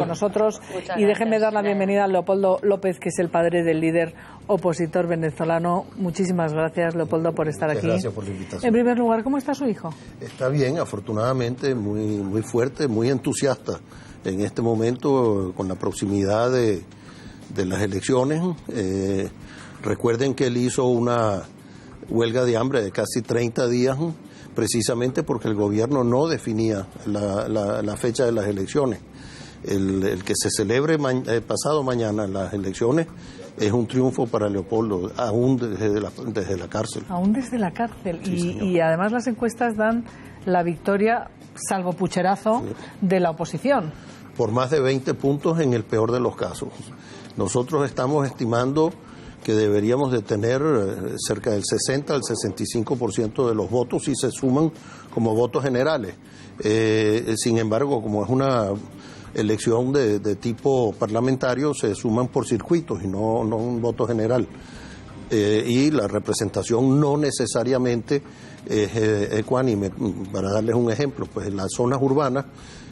con nosotros. Y déjenme dar la bienvenida a Leopoldo López, que es el padre del líder opositor venezolano. Muchísimas gracias, Leopoldo, por estar aquí. Gracias por la invitación. En primer lugar, ¿cómo está su hijo? Está bien, afortunadamente, muy fuerte, muy entusiasta en este momento con la proximidad de las elecciones. Recuerden que él hizo una huelga de hambre de casi 30 días, precisamente porque el gobierno no definía la fecha de las elecciones. El que se celebre pasado mañana las elecciones es un triunfo para Leopoldo, aún desde la cárcel. Aún desde la cárcel. Sí, y además las encuestas dan la victoria, salvo pucherazo, de la oposición. Por más de 20 puntos en el peor de los casos. Nosotros estamos estimando que deberíamos de tener cerca del 60 al 65% de los votos si se suman como votos generales. Sin embargo, como es una elección de tipo parlamentario, se suman por circuitos y no un voto general. Y la representación no necesariamente es ecuánime. Para darles un ejemplo, pues en las zonas urbanas,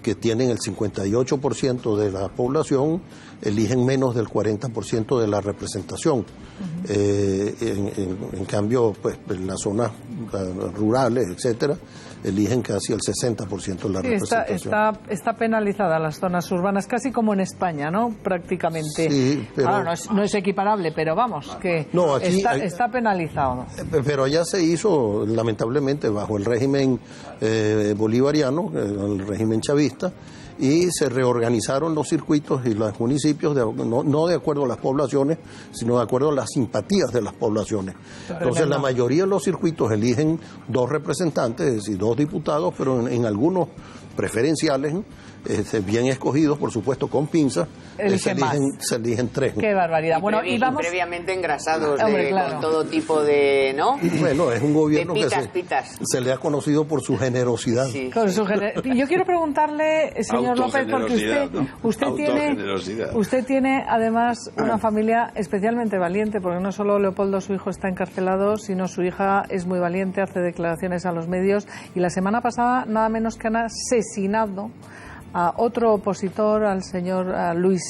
que tienen el 58% de la población, eligen menos del 40% de la representación. En cambio, pues en las zonas rurales, etcétera, eligen casi el 60% de la representación. Está penalizada las zonas urbanas, casi como en España, ¿no? Prácticamente. Sí, pero... Ahora, no es equiparable, pero vamos, que no, aquí está penalizado. Pero allá se hizo, lamentablemente, bajo el régimen bolivariano, el régimen chavista, y se reorganizaron los circuitos y los municipios, no de acuerdo a las poblaciones, sino de acuerdo a las simpatías de las poblaciones. Entonces, la mayoría de los circuitos eligen 2 representantes, es decir, 2 diputados, pero en algunos preferenciales, bien escogidos, por supuesto, con pinzas, se eligen 3. ¡Qué barbaridad! Bueno, y vamos... previamente engrasados con todo tipo de, ¿no? Bueno, es un gobierno que se le ha conocido por su generosidad. Sí. Yo quiero preguntarle, señor López, porque usted tiene además una familia especialmente valiente, porque no solo Leopoldo, su hijo, está encarcelado, sino su hija es muy valiente, hace declaraciones a los medios, y la semana pasada nada menos que han asesinado a otro opositor, al señor Luis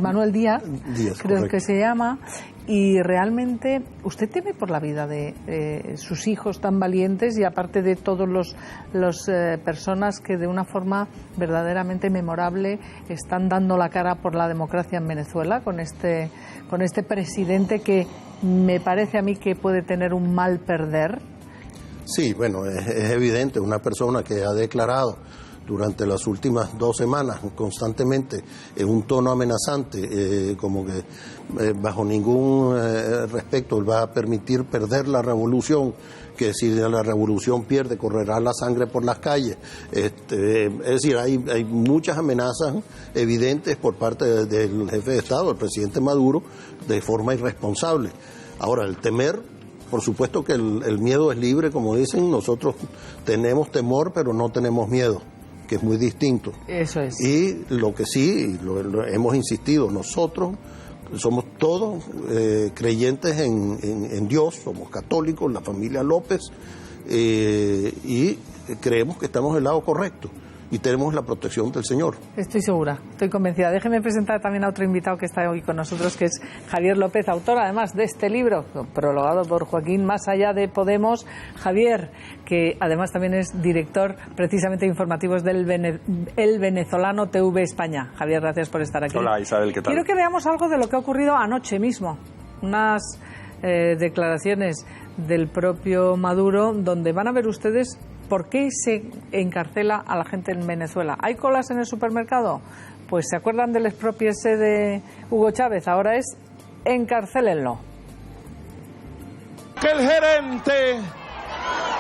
Manuel Díaz, creo correcto, que se llama, y realmente usted teme por la vida de sus hijos tan valientes, y aparte de todos los personas que de una forma verdaderamente memorable están dando la cara por la democracia en Venezuela, con este presidente que me parece a mí que puede tener un mal perder. Sí, bueno, es evidente, una persona que ha declarado durante las últimas 2 semanas constantemente en un tono amenazante, como que bajo ningún respecto él va a permitir perder la revolución, que si la revolución pierde correrá la sangre por las calles. Es decir, hay muchas amenazas evidentes por parte del jefe de Estado, el presidente Maduro, de forma irresponsable. Ahora, el temer, por supuesto que el miedo es libre, como dicen, nosotros tenemos temor pero no tenemos miedo, que es muy distinto. Eso es. Y lo que sí, lo hemos insistido, nosotros somos todos creyentes en Dios, somos católicos, la familia López, y creemos que estamos del lado correcto y tenemos la protección del Señor. Estoy segura, estoy convencida. Déjeme presentar también a otro invitado que está hoy con nosotros, que es Javier López, autor además de este libro, prologado por Joaquín, Más allá de Podemos. Javier, que además también es director precisamente de informativos del El Venezolano TV España. Javier, gracias por estar aquí. Hola, Isabel, ¿qué tal? Quiero que veamos algo de lo que ha ocurrido anoche mismo. Unas declaraciones del propio Maduro, donde van a ver ustedes por qué se encarcela a la gente en Venezuela. ¿Hay colas en el supermercado? Pues se acuerdan del expropiese de Hugo Chávez, ahora es encarcélenlo. Que el gerente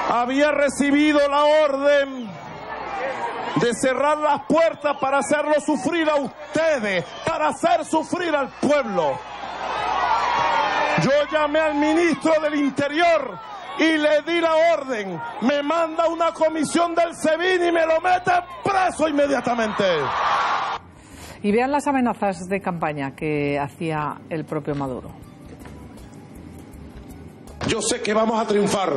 había recibido la orden de cerrar las puertas para hacerlo sufrir a ustedes, para hacer sufrir al pueblo. Yo llamé al ministro del Interior y le di la orden, me manda una comisión del SEBIN y me lo mete preso inmediatamente. Y vean las amenazas de campaña que hacía el propio Maduro. Yo sé que vamos a triunfar,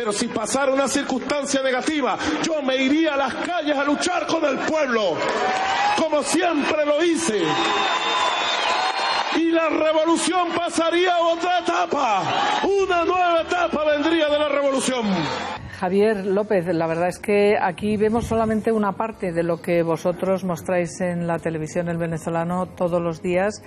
Pero si pasara una circunstancia negativa, yo me iría a las calles a luchar con el pueblo, como siempre lo hice. Y la revolución pasaría a otra etapa. Una nueva etapa vendría de la revolución. Javier López, la verdad es que aquí vemos solamente una parte de lo que vosotros mostráis en la televisión El Venezolano todos los días,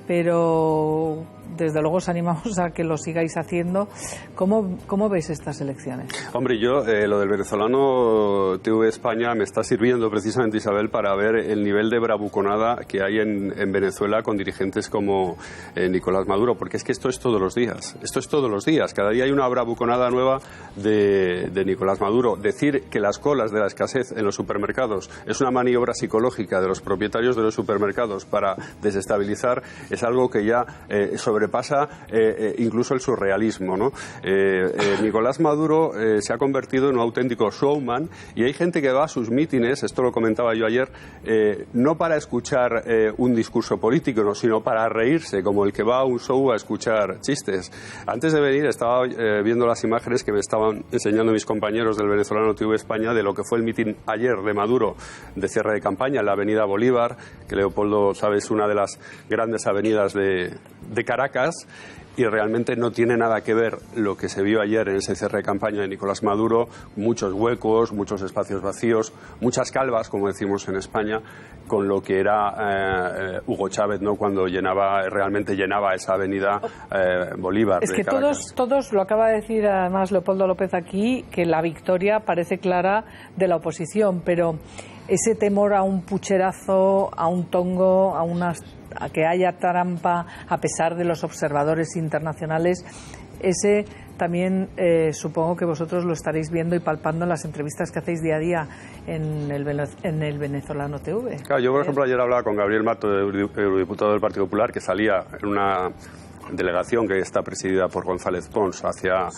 pero desde luego os animamos a que lo sigáis haciendo. ¿Cómo veis estas elecciones? Hombre, yo lo del Venezolano TV España me está sirviendo precisamente, Isabel, para ver el nivel de bravuconada que hay en Venezuela con dirigentes como Nicolás Maduro, porque es que esto es todos los días. Esto es todos los días. Cada día hay una bravuconada nueva de Nicolás Maduro. Decir que las colas de la escasez en los supermercados es una maniobra psicológica de los propietarios de los supermercados para desestabilizar es algo que ya sobrepasa incluso el surrealismo, ¿no? Nicolás Maduro se ha convertido en un auténtico showman y hay gente que va a sus mítines, esto lo comentaba yo ayer, no para escuchar un discurso político, no, sino para reírse, como el que va a un show a escuchar chistes. Antes de venir estaba viendo las imágenes que me estaban enseñando mis compañeros del Venezolano TV España de lo que fue el mitin ayer de Maduro de cierre de campaña en la avenida Bolívar, que Leopoldo sabe es una de las grandes avenidas de Caracas, y realmente no tiene nada que ver lo que se vio ayer en ese cierre de campaña de Nicolás Maduro, muchos huecos, muchos espacios vacíos, muchas calvas, como decimos en España, con lo que era Hugo Chávez, ¿no?, cuando realmente llenaba esa avenida Bolívar. Es que todos, lo acaba de decir además Leopoldo López aquí, que la victoria parece clara de la oposición, pero ese temor a un pucherazo, a un tongo, a que haya trampa, a pesar de los observadores internacionales, ese también supongo que vosotros lo estaréis viendo y palpando en las entrevistas que hacéis día a día en el Venezolano TV. Claro, yo, por ejemplo, ayer hablaba con Gabriel Mato, eurodiputado del Partido Popular, que salía en una delegación que está presidida por González Pons hacia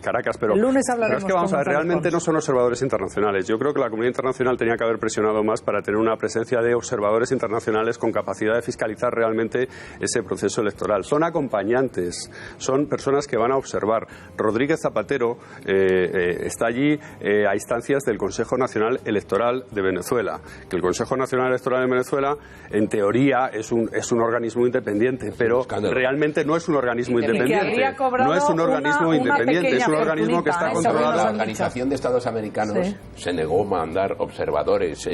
Caracas, pero, el lunes hablaremos, pero es que vamos a ver, realmente no son observadores internacionales. Yo creo que la comunidad internacional tenía que haber presionado más para tener una presencia de observadores internacionales con capacidad de fiscalizar realmente ese proceso electoral. Son acompañantes, son personas que van a observar. Rodríguez Zapatero está allí a instancias del Consejo Nacional Electoral de Venezuela, que el Consejo Nacional Electoral de Venezuela en teoría es un organismo independiente, pero realmente no es un organismo independiente. No es un organismo independiente, es un organismo que está controlado. La Organización de Estados Americanos se negó a mandar observadores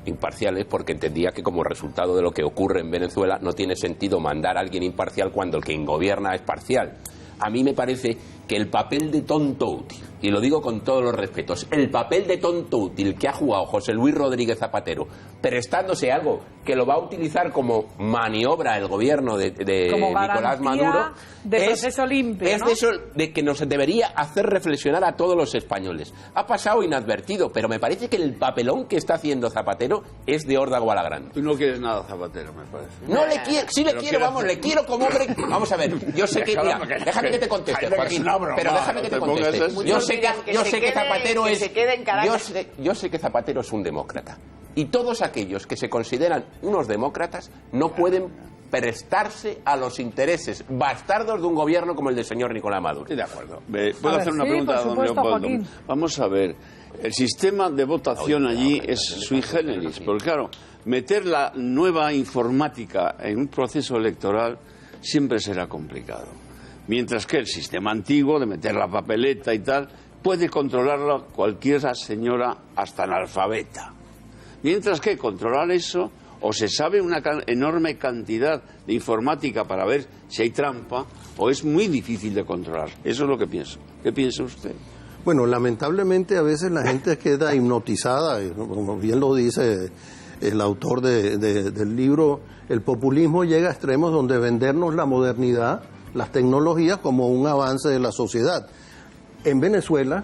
imparciales porque entendía que como resultado de lo que ocurre en Venezuela no tiene sentido mandar a alguien imparcial cuando el que gobierna es parcial. A mí me parece que el papel de tonto útil, y lo digo con todos los respetos, el papel de tonto útil que ha jugado José Luis Rodríguez Zapatero, prestándose algo que lo va a utilizar como maniobra el gobierno de Nicolás Maduro, de proceso limpio, es ¿no? de eso de que nos debería hacer reflexionar a todos los españoles. Ha pasado inadvertido, pero me parece que el papelón que está haciendo Zapatero es de órdago a la grande. Tú no quieres nada, Zapatero, me parece. No le quiero, sí le quiero, vamos, le quiero como hombre. Vamos a ver, yo sé que, mira, déjame que te conteste, Joaquín, pero déjame que te conteste. Yo sé que Zapatero es, yo sé que Zapatero es un demócrata. Y todos aquellos que se consideran unos demócratas no pueden prestarse a los intereses bastardos de un gobierno como el del señor Nicolás Maduro. Estoy de acuerdo. ¿Puedo hacer una pregunta a don Leopoldo? Vamos a ver. El sistema de votación allí es sui generis, porque claro, meter la nueva informática en un proceso electoral siempre será complicado. Mientras que el sistema antiguo de meter la papeleta y tal puede controlarlo cualquier señora hasta analfabeta. Mientras que controlar eso, o se sabe una enorme cantidad de informática para ver si hay trampa, o es muy difícil de controlar. Eso es lo que pienso. ¿Qué piensa usted? Bueno, lamentablemente a veces la gente queda hipnotizada, como bien lo dice el autor del libro, el populismo llega a extremos donde vendernos la modernidad, las tecnologías como un avance de la sociedad. En Venezuela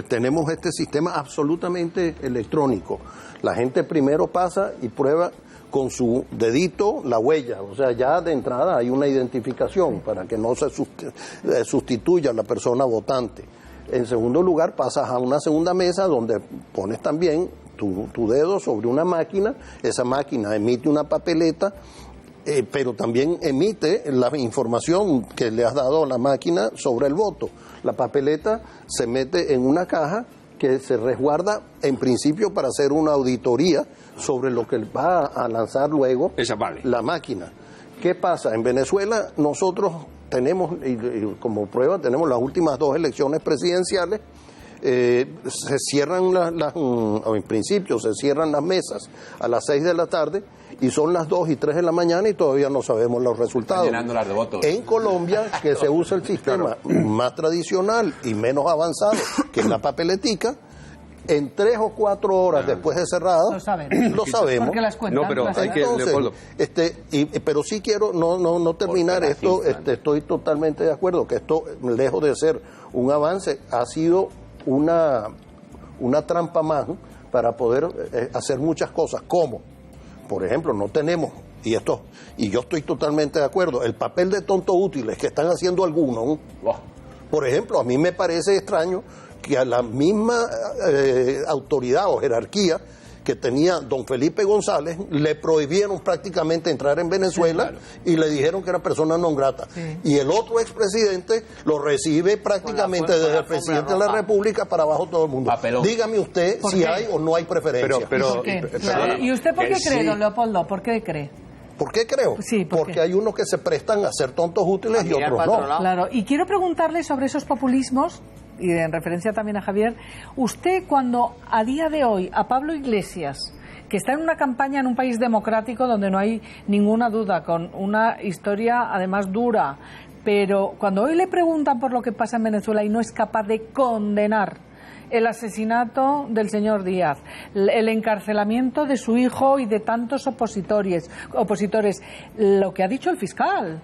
tenemos este sistema absolutamente electrónico. La gente primero pasa y prueba con su dedito la huella, o sea, ya de entrada hay una identificación para que no se sustituya a la persona votante. En segundo lugar, pasas a una segunda mesa donde pones también tu dedo sobre una máquina, esa máquina emite una papeleta pero también emite la información que le has dado a la máquina sobre el voto. La papeleta se mete en una caja que se resguarda en principio para hacer una auditoría sobre lo que va a lanzar luego la máquina. ¿Qué pasa? En Venezuela nosotros tenemos, y como prueba tenemos las últimas 2 elecciones presidenciales. Se cierran o en principio se cierran las mesas a las 6 de la tarde y son las 2 y 3 de la mañana y todavía no sabemos los resultados. Llenándolas de votos. En Colombia, que se usa el sistema más tradicional y menos avanzado, que es la papeletica, en 3 o 4 horas después de cerrado, lo sabemos. Porque las cuentan, no, pero hay que, Leopoldo. Pero sí quiero no terminar esto. Estoy totalmente de acuerdo que esto, lejos de ser un avance, ha sido una trampa más para poder hacer muchas cosas, como, por ejemplo, no tenemos, y yo estoy totalmente de acuerdo, el papel de tontos útiles que están haciendo algunos. Por ejemplo, a mí me parece extraño que a la misma autoridad o jerarquía que tenía don Felipe González, le prohibieron prácticamente entrar en Venezuela y le dijeron que era persona non grata. Y el otro expresidente lo recibe prácticamente desde el presidente de la República para abajo todo el mundo. Dígame usted si hay o no hay preferencia. ¿Y usted por qué cree, don Leopoldo? ¿Por qué cree? ¿Por qué creo? Sí, porque hay unos que se prestan a ser tontos útiles y otros no. Claro, y quiero preguntarle sobre esos populismos, y en referencia también a Javier, usted cuando a día de hoy a Pablo Iglesias, que está en una campaña en un país democrático donde no hay ninguna duda, con una historia además dura, pero cuando hoy le preguntan por lo que pasa en Venezuela y no es capaz de condenar el asesinato del señor Díaz, el encarcelamiento de su hijo y de tantos opositores, lo que ha dicho el fiscal,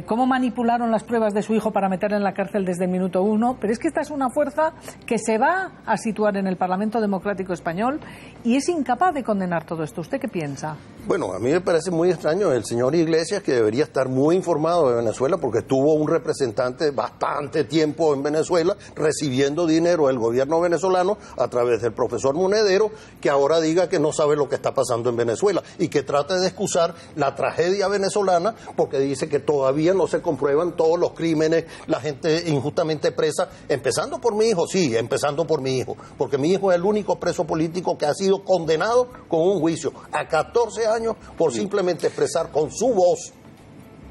cómo manipularon las pruebas de su hijo para meterle en la cárcel desde el minuto 1, pero es que esta es una fuerza que se va a situar en el Parlamento Democrático Español y es incapaz de condenar todo esto. ¿Usted qué piensa? Bueno, a mí me parece muy extraño el señor Iglesias, que debería estar muy informado de Venezuela porque tuvo un representante bastante tiempo en Venezuela recibiendo dinero del gobierno venezolano a través del profesor Monedero, que ahora diga que no sabe lo que está pasando en Venezuela y que trate de excusar la tragedia venezolana porque dice que todavía no se comprueban todos los crímenes, la gente injustamente presa, empezando por mi hijo, porque mi hijo es el único preso político que ha sido condenado con un juicio a 14 años por simplemente expresar con su voz.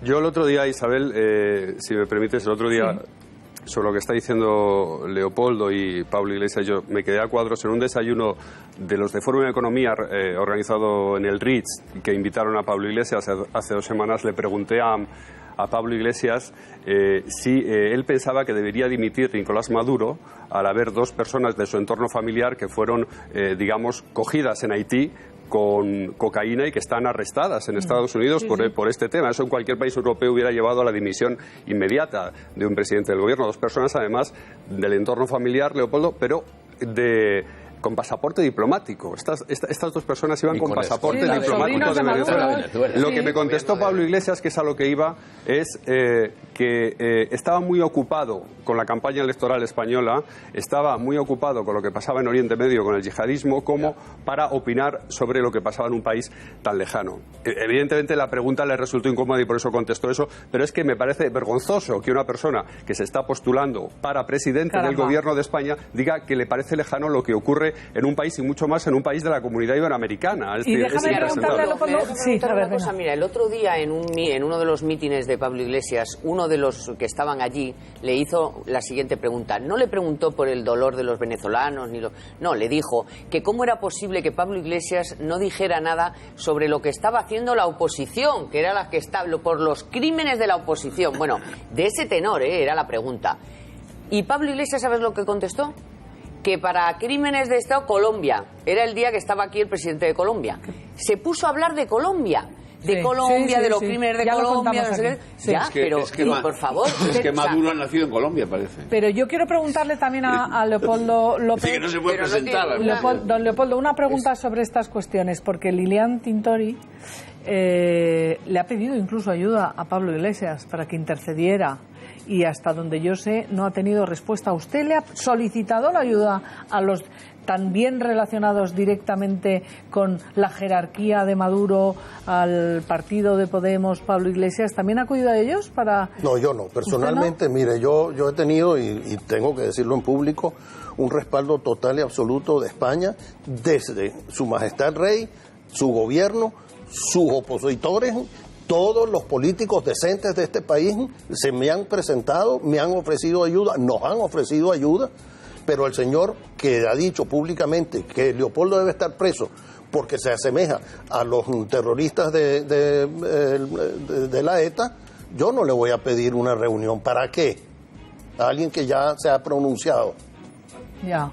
Yo el otro día, Isabel, si me permites, sobre lo que está diciendo Leopoldo y Pablo Iglesias, yo me quedé a cuadros en un desayuno de los de Fórum de Economía organizado en el Ritz, que invitaron a Pablo Iglesias hace 2 semanas. Le pregunté a Pablo Iglesias si él pensaba que debería dimitir Nicolás Maduro al haber 2 personas de su entorno familiar que fueron, cogidas en Haití con cocaína y que están arrestadas en Estados Unidos por este tema. Eso en cualquier país europeo hubiera llevado a la dimisión inmediata de un presidente del gobierno. 2 personas, además, del entorno familiar, Leopoldo, pero con pasaporte diplomático. Estas 2 personas iban con pasaporte diplomático de Venezuela. Lo que me contestó Pablo Iglesias, que es a lo que iba, es que estaba muy ocupado con la campaña electoral española, estaba muy ocupado con lo que pasaba en Oriente Medio, con el yihadismo, como para opinar sobre lo que pasaba en un país tan lejano. Evidentemente la pregunta le resultó incómoda y por eso contestó eso, pero es que me parece vergonzoso que una persona que se está postulando para presidente del gobierno de España diga que le parece lejano lo que ocurre en un país y mucho más en un país de la Comunidad Iberoamericana. Y déjame preguntarle una cosa. Mira, el otro día en uno de los mítines de Pablo Iglesias, uno de los que estaban allí le hizo la siguiente pregunta. No le preguntó por el dolor de los venezolanos, no, le dijo que cómo era posible que Pablo Iglesias no dijera nada sobre lo que estaba haciendo la oposición, que era la que estaba por los crímenes de la oposición. Bueno, de ese tenor era la pregunta. Y Pablo Iglesias, ¿sabes lo que contestó? Que para crímenes de Estado, Colombia. Era el día que estaba aquí el presidente de Colombia. Se puso a hablar de Colombia. De Colombia, de los crímenes de Colombia, no sé qué. Por favor. Es que Maduro ha nacido en Colombia, parece. Pero yo quiero preguntarle también a Leopoldo López. Sí, que no se puede presentar. Don Leopoldo, una pregunta sobre estas cuestiones, porque Lilian Tintori le ha pedido incluso ayuda a Pablo Iglesias para que intercediera. y hasta donde yo sé no ha tenido respuesta. ¿Usted le ha solicitado la ayuda a los también relacionados directamente con la jerarquía de Maduro, al partido de Podemos, Pablo Iglesias? ¿También ha acudido a ellos para...? No, yo no. Personalmente, mire, yo he tenido, y tengo que decirlo en público, un respaldo total y absoluto de España desde Su Majestad el Rey, su gobierno, sus opositores. Todos los políticos decentes de este país se me han presentado, me han ofrecido ayuda, nos han ofrecido ayuda, pero el señor que ha dicho públicamente que Leopoldo debe estar preso porque se asemeja a los terroristas de la ETA, yo no le voy a pedir una reunión. ¿Para qué? A alguien que ya se ha pronunciado. Ya.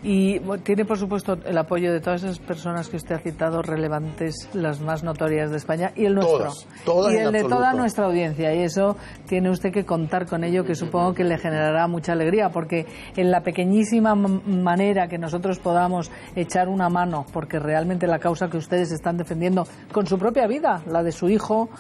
Y tiene, por supuesto, el apoyo de todas esas personas que usted ha citado, relevantes, las más notorias de España, y el nuestro. Todas y el de toda nuestra audiencia. Y eso tiene usted que contar con ello, que supongo que le generará mucha alegría, porque en la pequeñísima manera que nosotros podamos echar una mano, porque realmente la causa que ustedes están defendiendo con su propia vida, la de su hijo,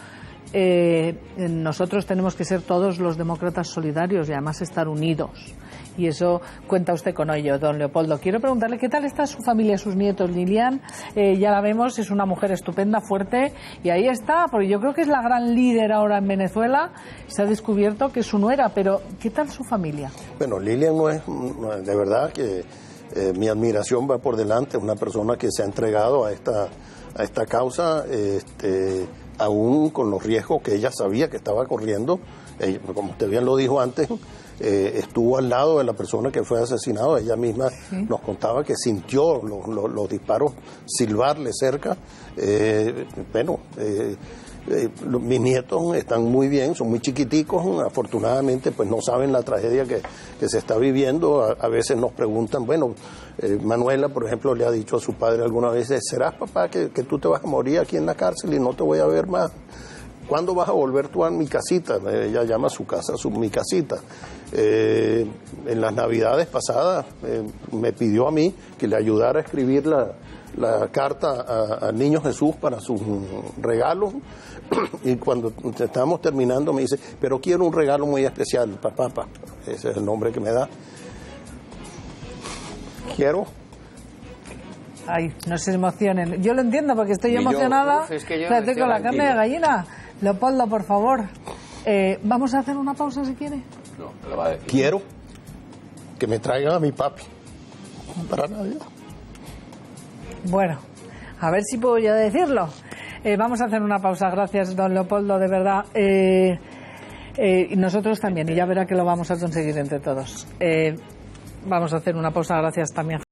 nosotros tenemos que ser todos los demócratas solidarios y además estar unidos. Y eso cuenta usted con ello, don Leopoldo. Quiero preguntarle qué tal está su familia, sus nietos. Lilian, ya la vemos, es una mujer estupenda, fuerte, y ahí está, porque yo creo que es la gran líder ahora en Venezuela. Se ha descubierto que es su nuera, pero ¿qué tal su familia? Bueno, Lilian no es de verdad que mi admiración va por delante, una persona que se ha entregado a esta causa, aún con los riesgos que ella sabía que estaba corriendo. Como usted bien lo dijo antes, estuvo al lado de la persona que fue asesinada. Ella misma nos contaba que sintió los disparos silbarle cerca. Mis nietos están muy bien, son muy chiquiticos, afortunadamente pues no saben la tragedia que se está viviendo. A veces nos preguntan, Manuela, por ejemplo, le ha dicho a su padre alguna vez: ¿serás, papá, que tú te vas a morir aquí en la cárcel y no te voy a ver más? ¿Cuándo vas a volver tú a mi casita? Ella llama a su casa mi casita. En las Navidades pasadas me pidió a mí que le ayudara a escribir la carta al Niño Jesús para sus regalos. Y cuando estábamos terminando me dice: pero quiero un regalo muy especial, papá. Ese es el nombre que me da. Quiero... Ay, no se emocionen. Yo lo entiendo porque estoy emocionada. Tengo la carne de gallina. Leopoldo, por favor, ¿vamos a hacer una pausa si quiere? No, lo va a decir. Quiero que me traigan a mi papi para Navidad. Bueno, a ver si puedo ya decirlo. Vamos a hacer una pausa. Gracias, don Leopoldo, de verdad. Y nosotros también, y ya verá que lo vamos a conseguir entre todos. Vamos a hacer una pausa. Gracias también.